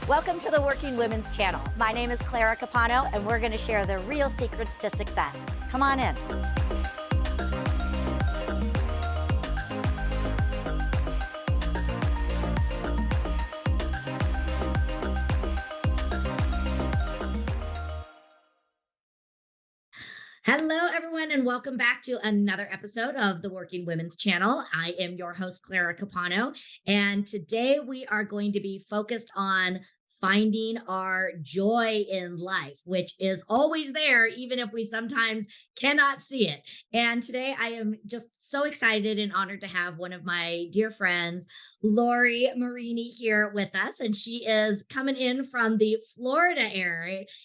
Welcome to the Working Women's Channel. My name is Clara Capano, and we're going to share the real secrets to success. Come on in. Hello, everyone, and welcome back to another episode of the Working Women's Channel. I am your host, Clara Capano, and today we are going to be focused on finding our joy in life, which is always there, even if we sometimes cannot see it. And today I am just so excited and honored to have one of my dear friends, Marini, here with us. And she is coming in from the Florida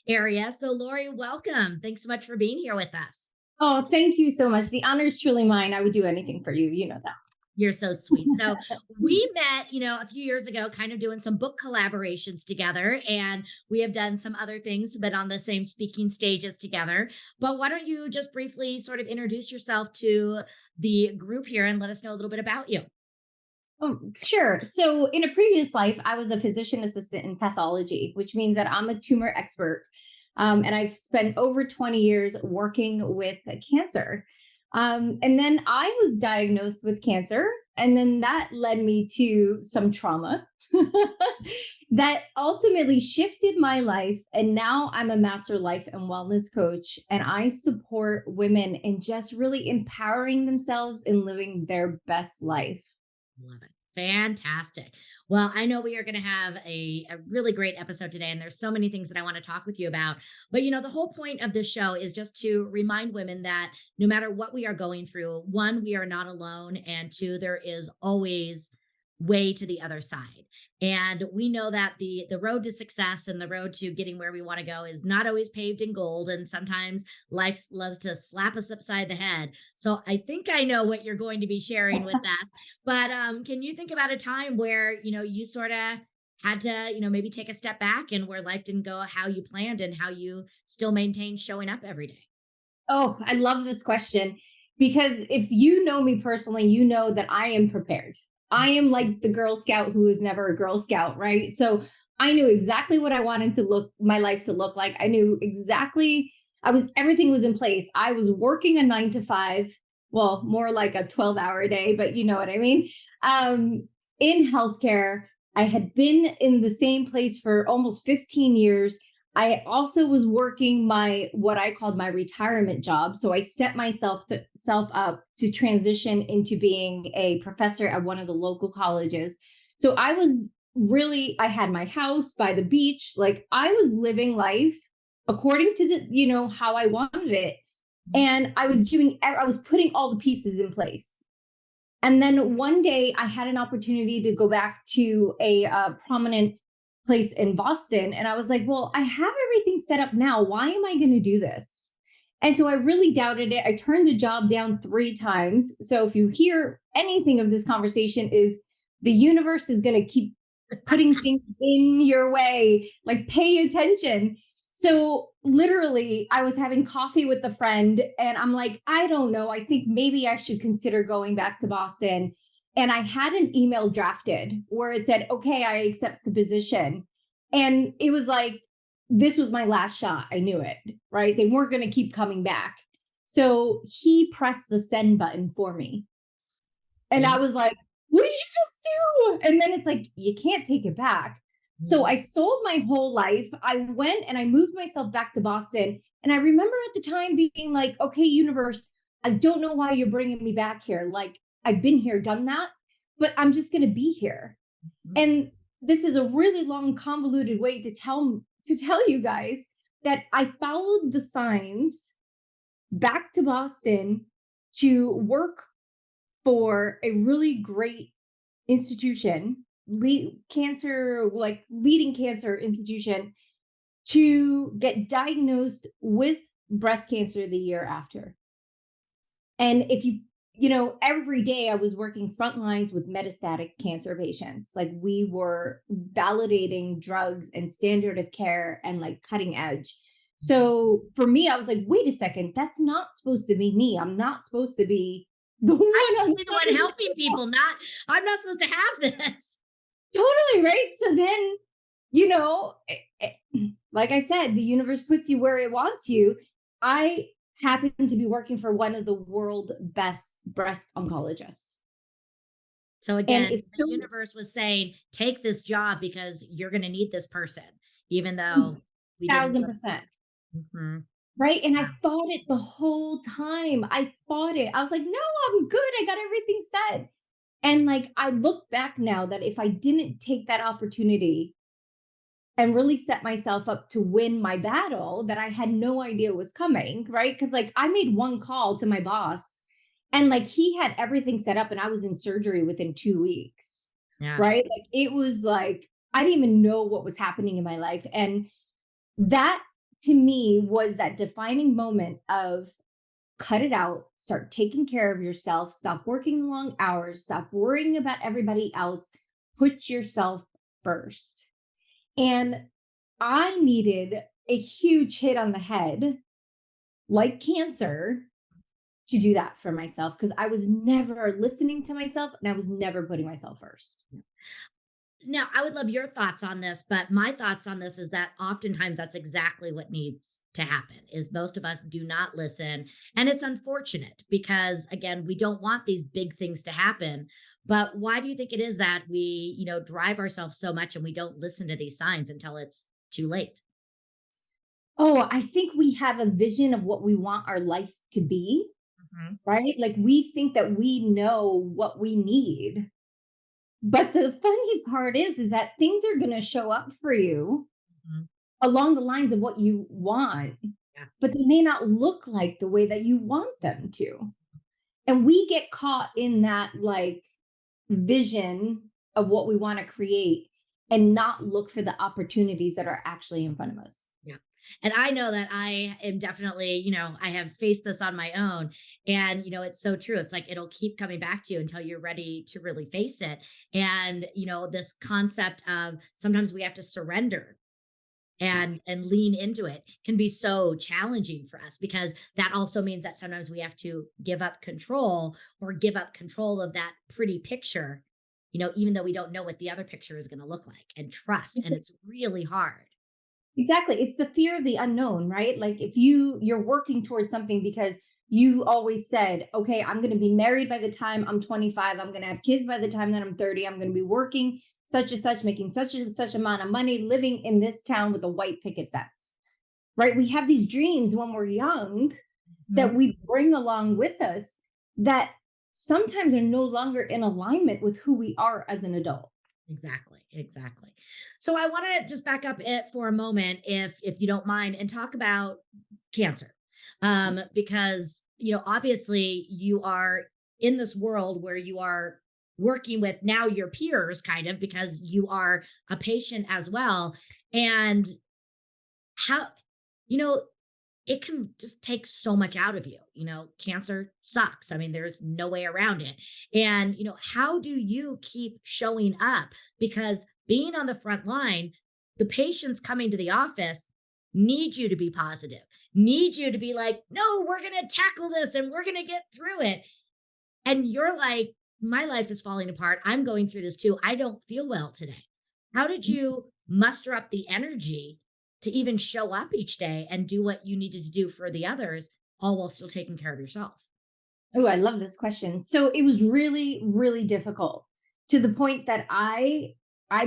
area. So Lori, welcome. Thanks so much for being here with us. Oh, thank you so much. The honor is truly mine. I would do anything for you. You know that. You're so sweet. So we met, a few years ago, kind of doing some book collaborations together, and we have done some other things, but on the same speaking stages together. But why don't you just briefly sort of introduce yourself to the group here and let us know a little bit about you? Oh, sure. So in a previous life, I was a physician assistant in pathology, which means that I'm a tumor expert. And I've spent over 20 years working with cancer. And then I was diagnosed with cancer, and then that led me to some trauma that ultimately shifted my life. And now I'm a master life and wellness coach, and I support women in just really empowering themselves and living their best life. Love it. Fantastic. Well, I know we are going to have a really great episode today, and there's so many things that I want to talk with you about. But, the whole point of this show is just to remind women that no matter what we are going through, one, we are not alone, and two, there is always way to the other side. And we know that the road to success and the road to getting where we want to go is not always paved in gold. And sometimes life loves to slap us upside the head. So I think I know what you're going to be sharing with us. But can you think about a time where, you sort of had to, maybe take a step back and where life didn't go how you planned and how you still maintain showing up every day? Oh, I love this question because if you know me personally, you know that I am prepared. I am like the Girl Scout who was never a Girl Scout, right? So I knew exactly what I wanted my life to look like. I knew exactly, everything was in place. I was working a 9 to 5, well, more like a 12-hour day, but you know what I mean? In healthcare, I had been in the same place for almost 15 years. I also was working what I called my retirement job. So I set myself up to transition into being a professor at one of the local colleges. So I had my house by the beach. Like I was living life according to how I wanted it. And I was putting all the pieces in place. And then one day I had an opportunity to go back to a prominent place in Boston. And I was like, well, I have everything set up now. Why am I going to do this? And so I really doubted it. I turned the job down 3 times. So if you hear anything of this conversation is the universe is going to keep putting things in your way, like pay attention. So literally I was having coffee with a friend and I'm like, I don't know. I think maybe I should consider going back to Boston. And I had an email drafted where it said, okay, I accept the position. And it was like, this was my last shot. I knew it, right? They weren't going to keep coming back. So he pressed the send button for me. And I was like, what did you just do? And then it's like, you can't take it back. So I sold my whole life. I went and I moved myself back to Boston. And I remember at the time being like, okay, universe, I don't know why you're bringing me back here. Like, I've been here, done that, but I'm just going to be here. Mm-hmm. And this is a really long, convoluted way to tell you guys that I followed the signs back to Boston to work for a really great institution, leading cancer institution, to get diagnosed with breast cancer the year after. And if every day I was working front lines with metastatic cancer patients. Like we were validating drugs and standard of care and like cutting edge. So for me, I was like, wait a second, that's not supposed to be me. I'm not supposed to be the one helping people. I'm not supposed to have this. Totally, right? So then you know, like I said, the universe puts you where it wants you. I happen to be working for one of the world best breast oncologists. So And again, it's the so universe was saying, take this job because you're going to need this person, even though we didn't look. 1000%. Mhm. Right. And I Wow. fought it the whole time. I fought it. I was like, no, I'm good. I got everything set. And like, I look back now that if I didn't take that opportunity and really set myself up to win my battle that I had no idea was coming, right? Because like I made one call to my boss and like he had everything set up and I was in surgery within 2 weeks, Yeah. right? Like it was like I didn't even know what was happening in my life. And that to me was that defining moment of cut it out, start taking care of yourself, stop working long hours, stop worrying about everybody else, put yourself first. And I needed a huge hit on the head, like cancer, to do that for myself because I was never listening to myself and I was never putting myself first. Now, I would love your thoughts on this, but my thoughts on this is that oftentimes that's exactly what needs to happen is most of us do not listen. And it's unfortunate because again, we don't want these big things to happen. But why do you think it is that we, drive ourselves so much and we don't listen to these signs until it's too late? Oh, I think we have a vision of what we want our life to be, Mhm. right? Like we think that we know what we need. But the funny part is that things are going to show up for you Mhm. along the lines of what you want, Yeah. but they may not look like the way that you want them to. And we get caught in that like vision of what we want to create and not look for the opportunities that are actually in front of us. Yeah. And I know that I am definitely, I have faced this on my own. And, it's so true. It's like it'll keep coming back to you until you're ready to really face it. And, this concept of sometimes we have to surrender and lean into it can be so challenging for us because that also means that sometimes we have to give up control or give up control of that pretty picture, even though we don't know what the other picture is going to look like and trust. And it's really hard. Exactly. It's the fear of the unknown, right? Like if you're working towards something because you always said, okay, I'm going to be married by the time I'm 25, I'm going to have kids by the time that I'm 30, I'm going to be working such and such, making such and such amount of money, living in this town with a white picket fence. Right? We have these dreams when we're young that Mhm. we bring along with us that sometimes are no longer in alignment with who we are as an adult. Exactly, exactly. So I want to just back up it for a moment, if you don't mind, and talk about cancer, because obviously you are in this world where you are working with now your peers, kind of because you are a patient as well, and how you know it can just take so much out of you. Cancer sucks. I mean, there's no way around it. And, how do you keep showing up? Because being on the front line, the patients coming to the office need you to be positive, need you to be like, no, we're going to tackle this and we're going to get through it. And you're like, my life is falling apart. I'm going through this too. I don't feel well today. How did you muster up the energy to even show up each day and do what you needed to do for the others, all while still taking care of yourself? Oh, I love this question. So it was really, really difficult to the point that I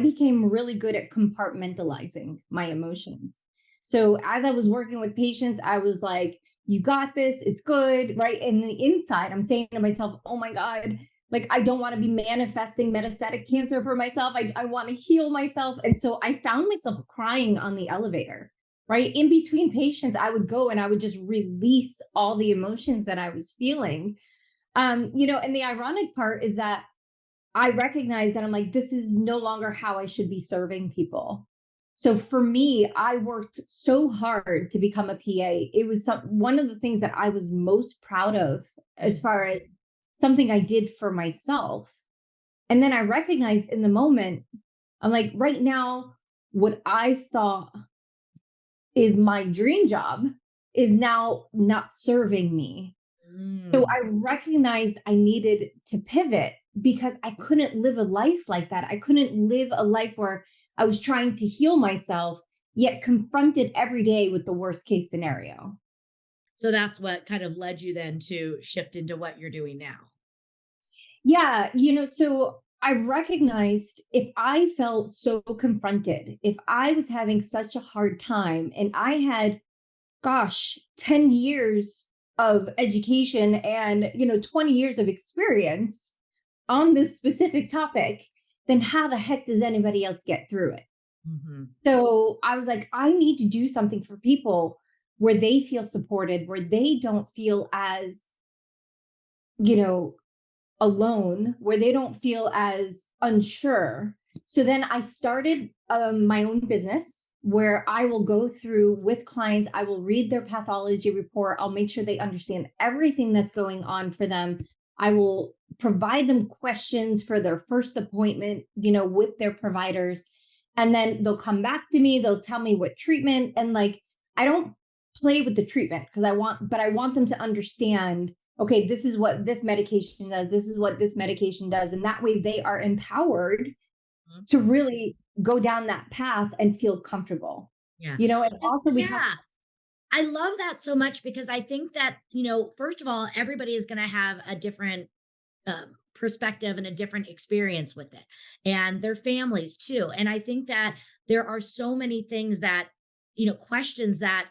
became really good at compartmentalizing my emotions. So as I was working with patients, I was like, you got this, it's good, right? And the inside, I'm saying to myself, oh my God, like I don't want to be manifesting metastatic cancer for myself. I want to heal myself. And so I found myself crying on the elevator, right? In between patients, I would go and I would just release all the emotions that I was feeling. And the ironic part is that I recognize that I'm like, this is no longer how I should be serving people. So for me, I worked so hard to become a PA. It was one of the things that I was most proud of as Mm. far as something I did for myself. And then I recognized in the moment, I'm like, right now, what I thought is my dream job is now not serving me. So Mm. I recognized I needed to pivot because I couldn't live a life like that. I couldn't live a life where I was trying to heal myself, yet confronted every day with the worst case scenario. So that's what kind of led you then to shift into what you're doing now. Yeah, so I recognized if I felt so confronted, if I was having such a hard time, and I had, gosh, 10 years of education and, 20 years of experience on this specific topic, then how the heck does anybody else get through it? Mhm. So I was like, I need to do something for people where they feel supported, where they don't feel as, you know, alone, where they don't feel as unsure. So then I started my own business where I will go through with clients, I will read their pathology report, I'll make sure they understand everything that's going on for them. I will provide them questions for their first appointment, with their providers. And then they'll come back to me, they'll tell me what treatment, and like, I don't play with the treatment because I want them to understand, okay, this is what this medication does, this is what this medication does. And that way they are empowered Mhm. to really go down that path and feel comfortable. Yeah. And also we talk. Yeah. I love that so much because I think that, first of all, everybody is going to have a different perspective and a different experience with it, and their families too. And I think that there are so many things that, questions that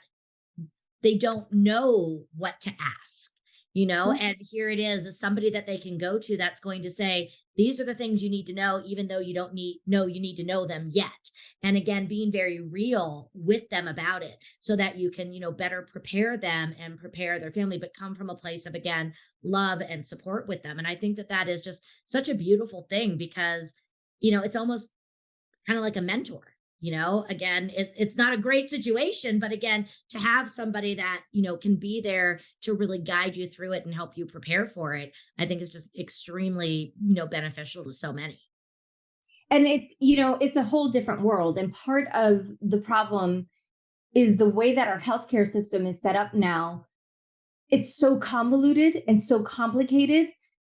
they don't know what to ask, and here it is as somebody that they can go to that's going to say, these are the things you need to know, even though you don't you need to know them yet. And again, being very real with them about it so that you can, better prepare them and prepare their family, but come from a place of, again, love and support with them. And I think that that is just such a beautiful thing because, it's almost kind of like a mentor. Again, it's not a great situation, but again, to have somebody that, can be there to really guide you through it and help you prepare for it, I think is just extremely, beneficial to so many. And it's a whole different world. And part of the problem is the way that our healthcare system is set up now. It's so convoluted and so complicated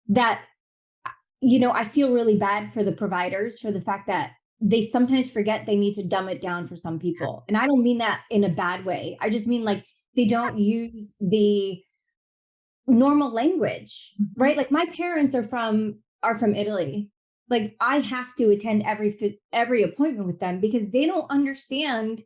that, I feel really bad for the providers for the fact that they sometimes forget they need to dumb it down for some people. And I don't mean that in a bad way. I just mean like they don't use the normal language, Mhm. right? Like my parents are from Italy. Like I have to attend every appointment with them because they don't understand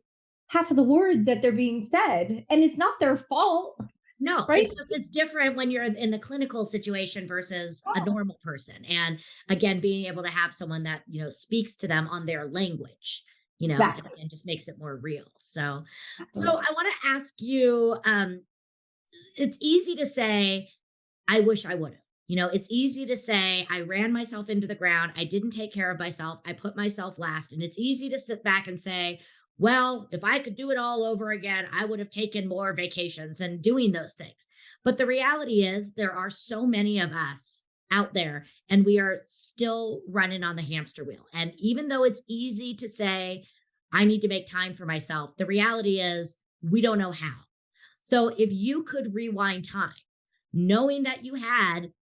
half of the words that they're being said, and it's not their fault, No, right? it's different when you're in the clinical situation versus a normal person. And again, being able to have someone that, speaks to them on their language, and Exactly. again, just makes it more real. So Exactly. I want to ask you, it's easy to say, I wish I would have. It's easy to say, I ran myself into the ground. I didn't take care of myself. I put myself last. And it's easy to sit back and say, well, if I could do it all over again, I would have taken more vacations and doing those things. But the reality is, there are so many of us out there, and we are still running on the hamster wheel. And even though it's easy to say, I need to make time for myself, the reality is, we don't know how. So if you could rewind time, knowing that you had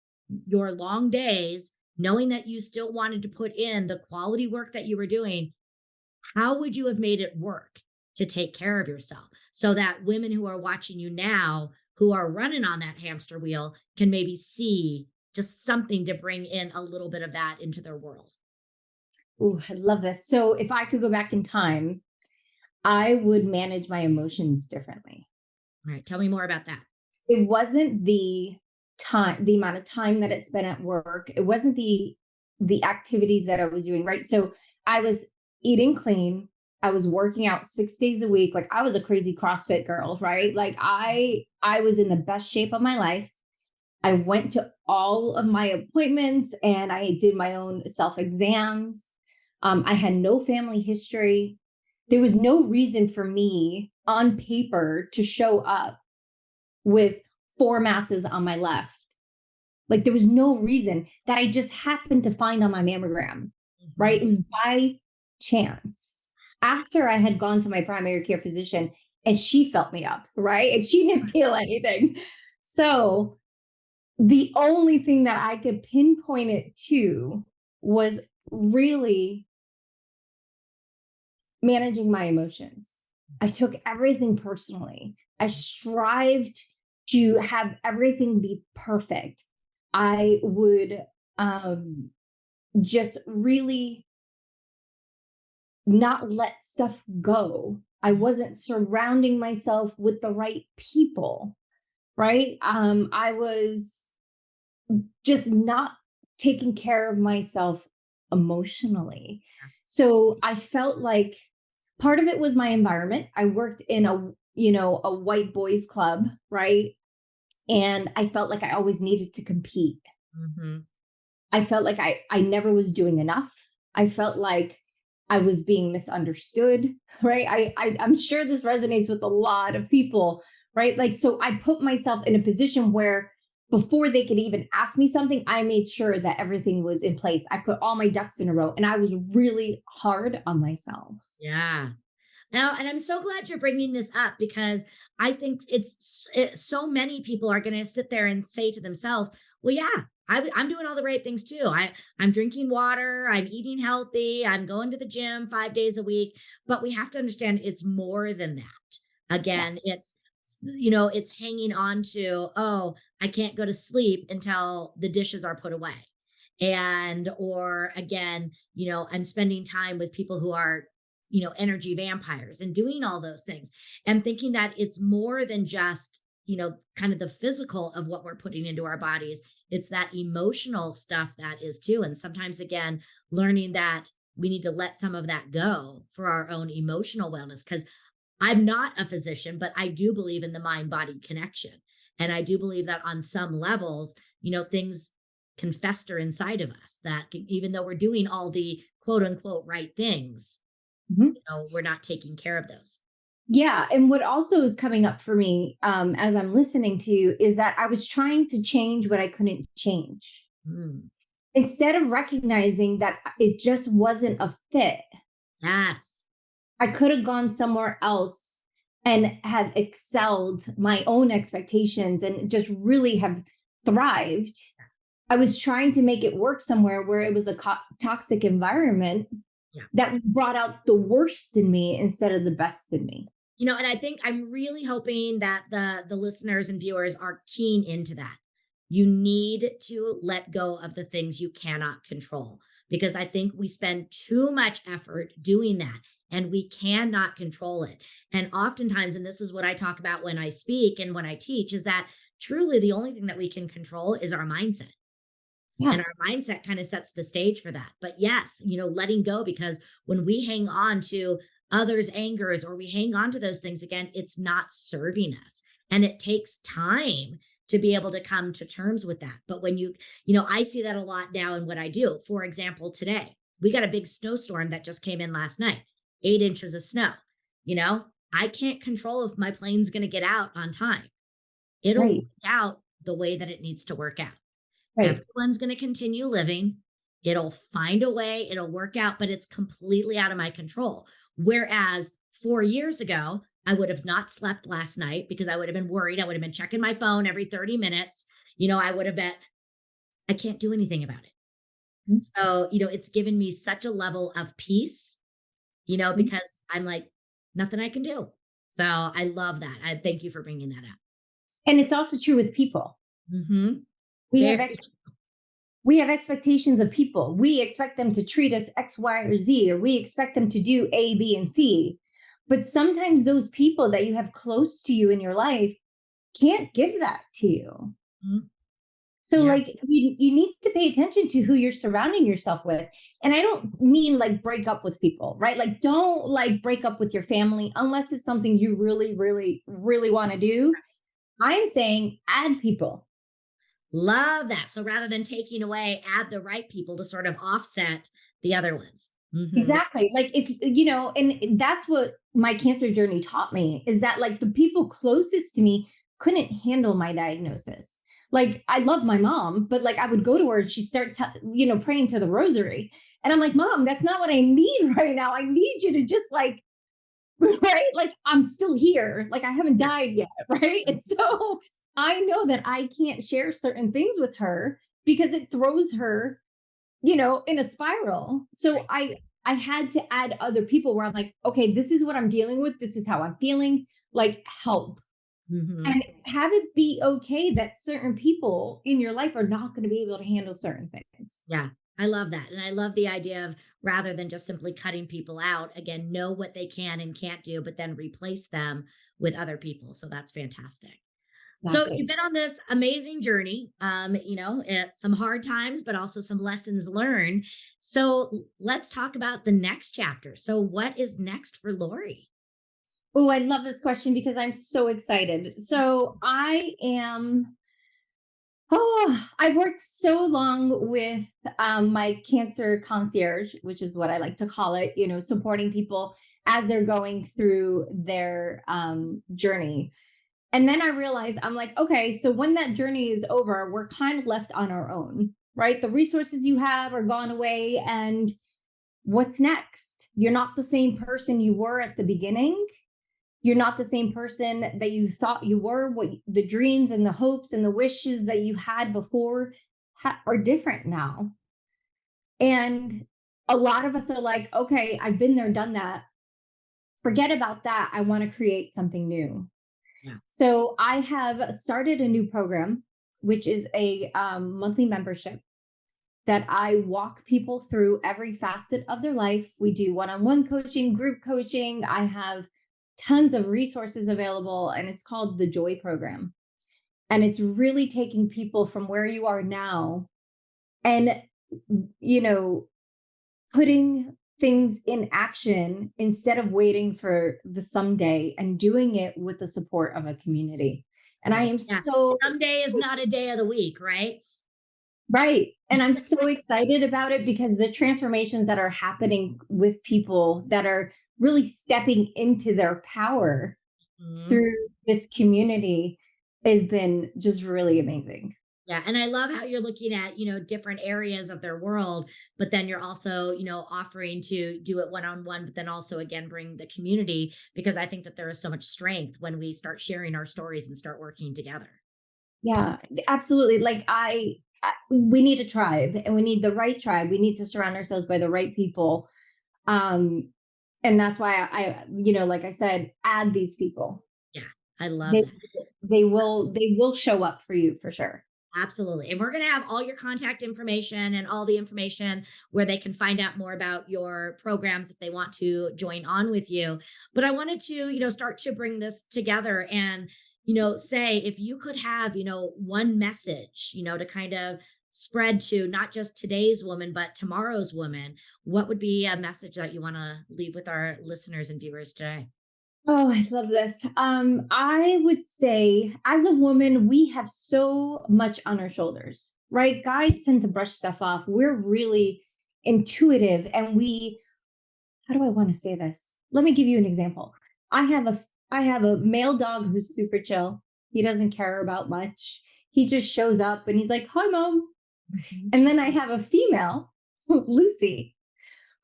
your long days, knowing that you still wanted to put in the quality work that you were doing, how would you have made it work to take care of yourself so that women who are watching you now, who are running on that hamster wheel, can maybe see just something to bring in a little bit of that into their world? Ooh, I love this. So if I could go back in time, I would manage my emotions differently. All right. Tell me more about that. It wasn't the amount of time that it spent at work. It wasn't the activities that I was doing, right? So I was eating clean. I was working out 6 days a week. Like I was a crazy CrossFit girl, right? Like I was in the best shape of my life. I went to all of my appointments and I did my own self exams. I had no family history. There was no reason for me on paper to show up with four masses on my left. Like there was no reason that I just happened to find on my mammogram, right? Mhm. It was by chance after I had gone to my primary care physician and she felt me up, right? And she didn't feel anything. So the only thing that I could pinpoint it to was really managing my emotions. I took everything personally. I strived to have everything be perfect. I would um, just really not let stuff go. I wasn't surrounding myself with the right people, right? I was just not taking care of myself emotionally. So I felt like part of it was my environment. I worked in a white boys club, right? And I felt like I always needed to compete. Mhm. I felt like I never was doing enough. I felt like I was being misunderstood, right? I'm sure this resonates with a lot of people, right? Like, so I put myself in a position where before they could even ask me something, I made sure that everything was in place. I put all my ducks in a row and I was really hard on myself. Yeah. Now, and I'm so glad you're bringing this up because I think so many people are going to sit there and say to themselves, "Well, yeah, I'm doing all the right things too. I'm drinking water, I'm eating healthy, I'm going to the gym 5 days a week." But we have to understand it's more than that. Yeah. Again, it's hanging on to, oh, I can't go to sleep until the dishes are put away. And or again, I'm spending time with people who are energy vampires and doing all those things and thinking that it's more than just, kind of the physical of what we're putting into our bodies. It's that emotional stuff that is too. And sometimes, again, learning that we need to let some of that go for our own emotional wellness. Because I'm not a physician, but I do believe in the mind body connection. And I do believe that on some levels, things can fester inside of us even though we're doing all the quote unquote right things, Mhm. we're not taking care of those. Yeah. And what also is coming up for me as I'm listening to you is that I was trying to change what I couldn't change. Mm. Instead of recognizing that it just wasn't a fit, Yes. I could have gone somewhere else and have excelled my own expectations and just really have thrived. I was trying to make it work somewhere where it was a toxic environment Yeah. that brought out the worst in me instead of the best in me. And I think I'm really hoping that the listeners and viewers are keen into that. You need to let go of the things you cannot control because I think we spend too much effort doing that and we cannot control it. And oftentimes, and this is what I talk about when I speak and when I teach, is that truly the only thing that we can control is our mindset. Yeah. And our mindset kind of sets the stage for that. But yes, letting go, because when we hang on to others' angers or we hang on to those things again, it's not serving us. And it takes time to be able to come to terms with that. But when I see that a lot now in what I do. For example, today, we got a big snowstorm that just came in last night, 8 inches of snow. You know, I can't control if my plane's going to get out on time. It'll work Right. out the way that it needs to work out. Right. Everyone's going to continue living. It'll find a way, it'll work out, but it's completely out of my control. Whereas 4 years ago, I would have not slept last night because I would have been worried. I would have been checking my phone every 30 minutes. I would have bet I can't do anything about it. Mhm. So, it's given me such a level of peace, Mhm. because I'm like, nothing I can do. So I love that. I thank you for bringing that up. And it's also true with people. Hmm. We have Very. we have expectations of people. We expect them to treat us X, Y, or Z, or we expect them to do A, B, and C. But sometimes those people that you have close to you in your life can't give that to you. Mhm. So Yeah. like you need to pay attention to who you're surrounding yourself with. And I don't mean like break up with people, right? Like don't like break up with your family unless it's something you really, really, really want to do. I'm saying add people. Love that. So rather than taking away, add the right people to sort of offset the other ones. Mhm. Exactly. Like if and that's what my cancer journey taught me is that like the people closest to me couldn't handle my diagnosis. Like I love my mom, but like I would go to her and she'd start praying to the rosary. And I'm like, "Mom, that's not what I need right now. I need you to just like right? Like I'm still here. Like I haven't Yeah. died yet, right?" And so I know that I can't share certain things with her because it throws her in a spiral. So Right. I had to add other people where I'm like, okay, this is what I'm dealing with. This is how I'm feeling. Like, help. Hmm. And have it be okay that certain people in your life are not going to be able to handle certain things. Yeah, I love that. And I love the idea of rather than just simply cutting people out, again, know what they can and can't do, but then replace them with other people. So that's fantastic. So you've Exactly. been on this amazing journey, some hard times, but also some lessons learned. So let's talk about the next chapter. So what is next for Lori? Oh, I love this question because I'm so excited. So I am. I've worked so long with my cancer concierge, which is what I like to call it, supporting people as they're going through their journey. And then I realized I'm like, okay, so when that journey is over, we're kind of left on our own, right? The resources you have are gone away. And what's next? You're not the same person you were at the beginning. You're not the same person that you thought you were. What the dreams and the hopes and the wishes that you had before are different now. And a lot of us are like, okay, I've been there, done that. Forget about that. I want to create something new. Yeah. So I have started a new program, which is a monthly membership that I walk people through every facet of their life. We do one on one coaching, group coaching. I have tons of resources available, and it's called the Joy Program. And it's really taking people from where you are now and, you know, putting things in action instead of waiting for the someday and doing it with the support of a community. And I Right. am Yeah. so Someday is not a day of the week, right? right. And I'm so excited about it because the transformations that are happening with people that are really stepping into their power Mhm. through this community has been just really amazing. Yeah, and I love how you're looking at, different areas of their world, but then you're also, offering to do it one-on-one, but then also again bring the community because I think that there is so much strength when we start sharing our stories and start working together. Yeah, absolutely. Like we need a tribe and we need the right tribe. We need to surround ourselves by the right people. Um, and that's why like I said, add these people. Yeah, I love They that. they will show up for you for sure. Absolutely. And we're going to have all your contact information and all the information where they can find out more about your programs if they want to join on with you. But I wanted to, start to bring this together and, say if you could have, one message, to kind of spread to not just today's woman, but tomorrow's woman, what would be a message that you want to leave with our listeners and viewers today? Oh, I love this. I would say as a woman, we have so much on our shoulders, right? Guys tend to brush stuff off. We're really intuitive and how do I want to say this? Let me give you an example. I have a I have a male dog who's super chill. He doesn't care about much. He just shows up and he's like, "Hi, mom." Mhm. And then I have a female, Lucy,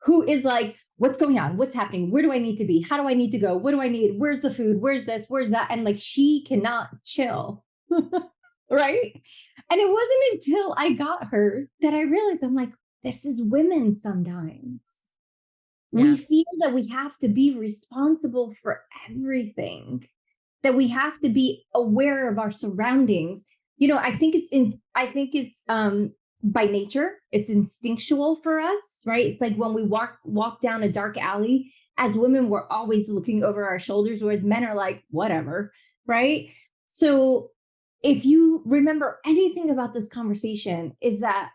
who is like, what's going on? What's happening? Where do I need to be? How do I need to go? What do I need? Where's the food? Where's this? Where's that? And like, she cannot chill. Right. And it wasn't until I got her that I realized I'm like, this is women sometimes. We Yeah. feel that we have to be responsible for everything, that we have to be aware of our surroundings. I think it's by nature, it's instinctual for us, right? It's like when we walk down a dark alley, as women, we're always looking over our shoulders, whereas men are like, whatever, right? So if you remember anything about this conversation, is that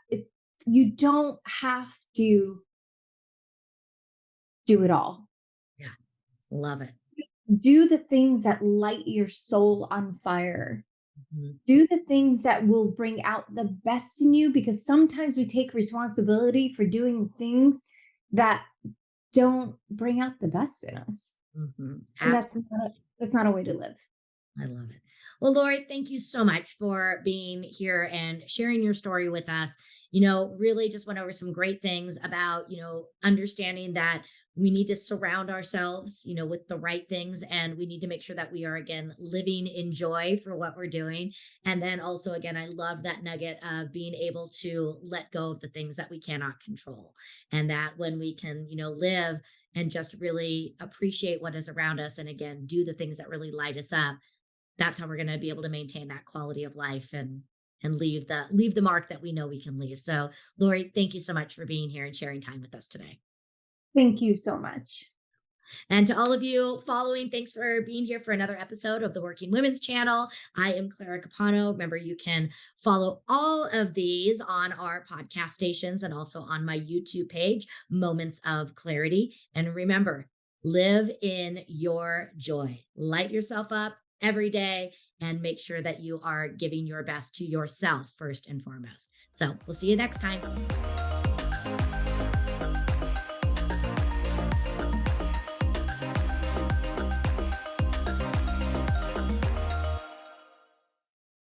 you don't have to do it all. Yeah. Love it. Do the things that light your soul on fire. Mhm. Do the things that will bring out the best in you because sometimes we take responsibility for doing things that don't bring out the best in us. Mhm. And Absolutely. that's not a way to live. I love it. Well, Lori, thank you so much for being here and sharing your story with us. Really just went over some great things about, understanding that we need to surround ourselves, with the right things. And we need to make sure that we are, again, living in joy for what we're doing. And then also, again, I love that nugget of being able to let go of the things that we cannot control. And that when we can, live and just really appreciate what is around us, and again, do the things that really light us up, that's how we're going to be able to maintain that quality of life and leave the mark that we know we can leave. So, Lori, thank you so much for being here and sharing time with us today. Thank you so much. And to all of you following, thanks for being here for another episode of the Working Women's Channel. I am Clara Capano. Remember, you can follow all of these on our podcast stations and also on my YouTube page, Moments of Clarity. And remember, live in your joy. Light yourself up every day and make sure that you are giving your best to yourself first and foremost. So we'll see you next time.